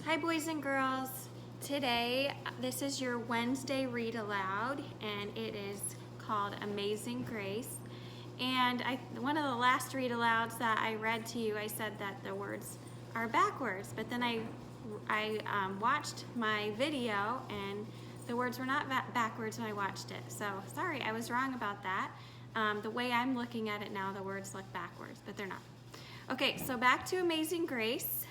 Hi boys and girls. Today, this is your Wednesday read aloud and it is called Amazing Grace. And one of the last read alouds that I read to you, I said that the words are backwards, but then I watched my video and the words were not backwards when I watched it. So sorry, I was wrong about that. The way I'm looking at it now, the words look backwards, but they're not. Okay, so back to Amazing Grace.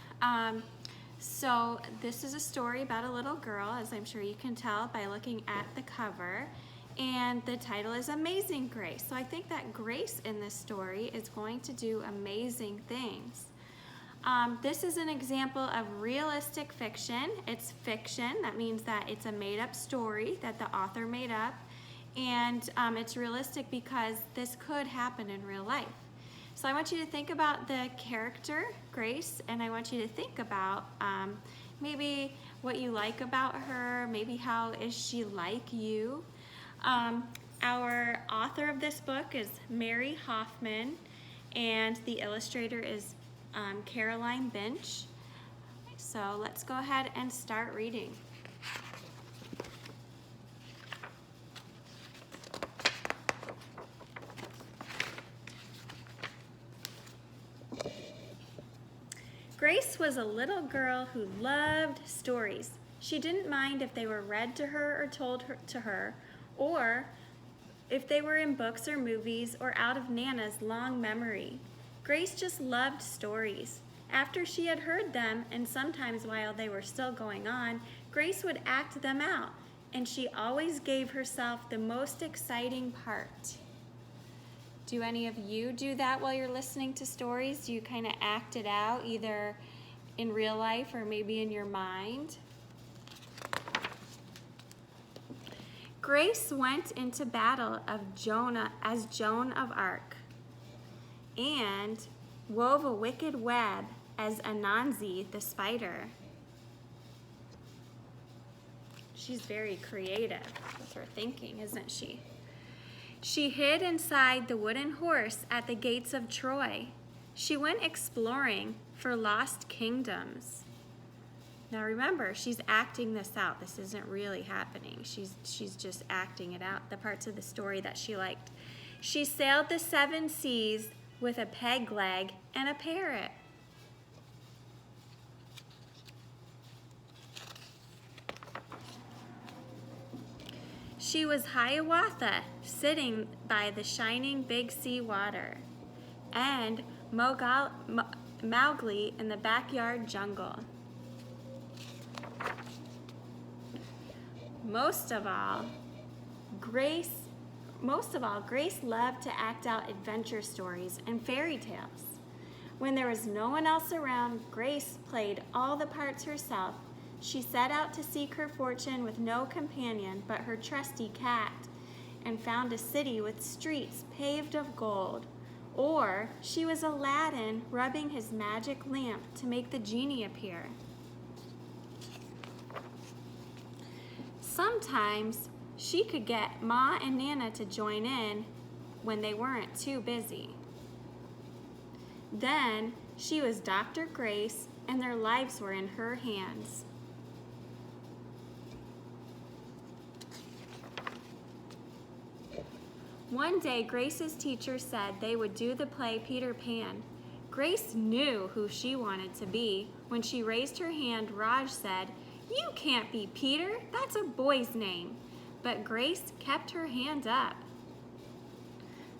So this is a story about a little girl, as I'm sure you can tell by looking at the cover, and the title is Amazing Grace. So I think that Grace in this story is going to do amazing things. This is an example of realistic fiction. It's fiction, that means that it's a made-up story that the author made up, and it's realistic because this could happen in real life. So I want you to think about the character, Grace, and I want you to think about maybe what you like about her, maybe how is she like you. Our author of this book is Mary Hoffman, and the illustrator is Caroline Bench. So let's go ahead and start reading. Grace was a little girl who loved stories. She didn't mind if they were read to her or told to her, or if they were in books or movies or out of Nana's long memory. Grace just loved stories. After she had heard them, and sometimes while they were still going on, Grace would act them out, and she always gave herself the most exciting part. Do any of you do that while you're listening to stories? Do you kind of act it out, either in real life or maybe in your mind? Grace went into battle as Joan of Arc and wove a wicked web as Anansi the spider. She's very creative with her thinking, isn't she? She hid inside the wooden horse at the gates of Troy. She went exploring for lost kingdoms. Now remember, she's acting this out. This isn't really happening. She's just acting it out, the parts of the story that she liked. She sailed the 7 seas with a peg leg and a parrot. She was Hiawatha, sitting by the shining big sea water, and Mowgli in the backyard jungle. Most of all, Grace loved to act out adventure stories and fairy tales. When there was no one else around, Grace played all the parts herself. She set out to seek her fortune with no companion but her trusty cat, and found a city with streets paved of gold. Or she was Aladdin rubbing his magic lamp to make the genie appear. Sometimes she could get Ma and Nana to join in when they weren't too busy. Then she was Dr. Grace, and their lives were in her hands. One day, Grace's teacher said they would do the play Peter Pan. Grace knew who she wanted to be. When she raised her hand, Raj said, "You can't be Peter, that's a boy's name." But Grace kept her hand up.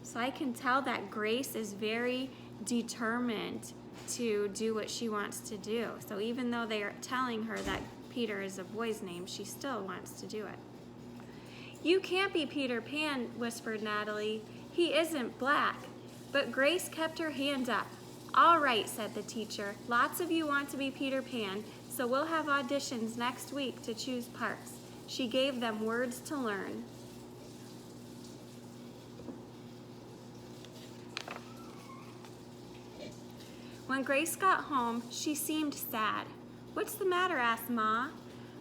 So I can tell that Grace is very determined to do what she wants to do. So even though they are telling her that Peter is a boy's name, she still wants to do it. "You can't be Peter Pan," whispered Natalie. "He isn't black." But Grace kept her hand up. "All right," said the teacher. "Lots of you want to be Peter Pan, so we'll have auditions next week to choose parts." She gave them words to learn. When Grace got home, she seemed sad. "What's the matter?" asked Ma.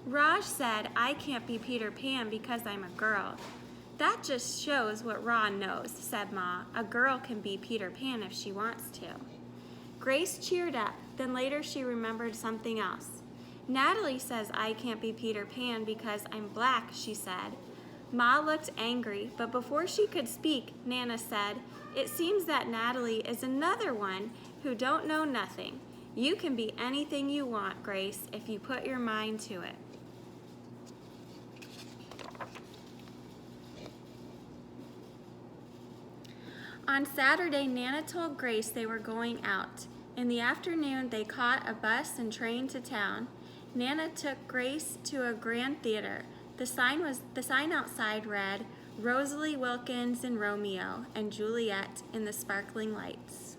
"Raj said I can't be Peter Pan because I'm a girl." "That just shows what Ra knows," said Ma. "A girl can be Peter Pan if she wants to." Grace cheered up, then later she remembered something else. Natalie says I can't be Peter Pan because I'm black, she said. Ma looked angry, but before she could speak, Nana said, it seems that Natalie is another one who don't know nothing. You can be anything you want, Grace, if you put your mind to it. On Saturday, Nana told Grace they were going out. In the afternoon, they caught a bus and train to town. Nana took Grace to a grand theater. The sign outside read, Rosalie Wilkins in Romeo and Juliet in the sparkling lights.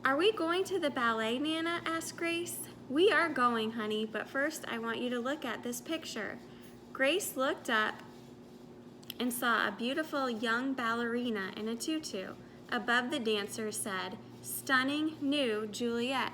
Are we going to the ballet, Nana? Asked Grace. We are going, honey, but first I want you to look at this picture. Grace looked up and saw a beautiful young ballerina in a tutu. Above the dancer said, Stunning new Juliet.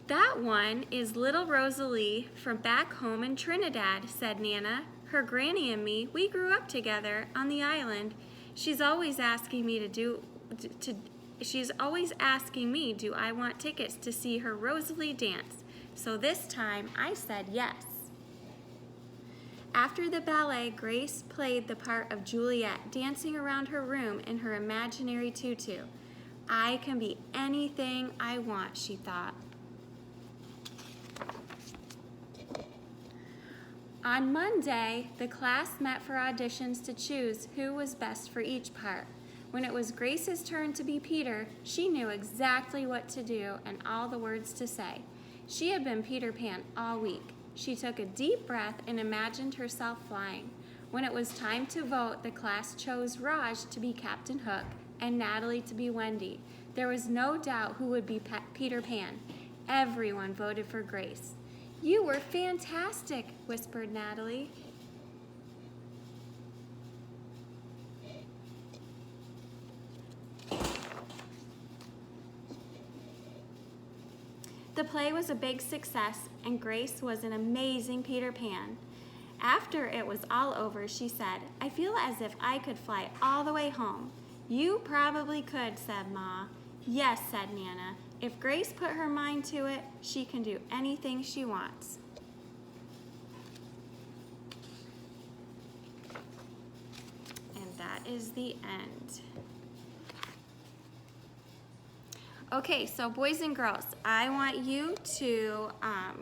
That one is little Rosalie from back home in Trinidad, said Nana. Her granny and me, we grew up together on the island. She's always asking me do I want tickets to see her Rosalie dance. So this time I said yes. After the ballet, Grace played the part of Juliet, dancing around her room in her imaginary tutu. I can be anything I want, she thought. On Monday, the class met for auditions to choose who was best for each part. When it was Grace's turn to be Peter, she knew exactly what to do and all the words to say. She had been Peter Pan all week. She took a deep breath and imagined herself flying. When it was time to vote, the class chose Raj to be Captain Hook and Natalie to be Wendy. There was no doubt who would be Peter Pan. Everyone voted for Grace. You were fantastic, whispered Natalie. The play was a big success, and Grace was an amazing Peter Pan. After it was all over, she said, I feel as if I could fly all the way home. You probably could, said Ma. Yes, said Nana. If Grace put her mind to it, she can do anything she wants. And that is the end. Okay, so boys and girls, I want you to,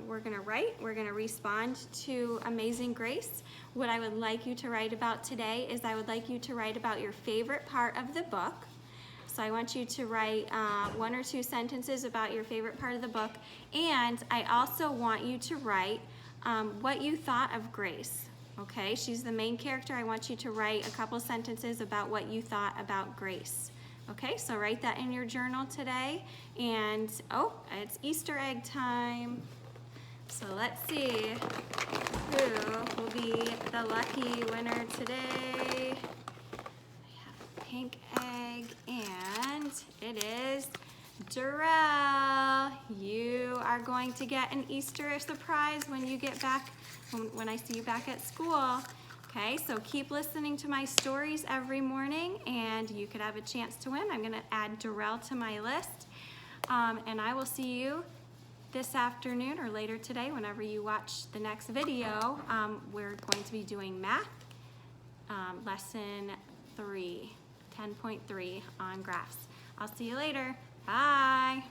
we're gonna respond to Amazing Grace. What I would like you to write about today is I would like you to write about your favorite part of the book. So I want you to write 1 or 2 sentences about your favorite part of the book, and I also want you to write what you thought of Grace. Okay, she's the main character. I want you to write a couple sentences about what you thought about Grace. Okay, so write that in your journal today. And, oh, it's Easter egg time. So let's see who will be the lucky winner today. We have a pink egg, and it is Darrell. You are going to get an Easter surprise when you get back, when I see you back at school. Okay, so keep listening to my stories every morning and you could have a chance to win. I'm gonna add Darrell to my list. And I will see you this afternoon or later today whenever you watch the next video. We're going to be doing math, lesson 3, 10.3 on graphs. I'll see you later. Bye.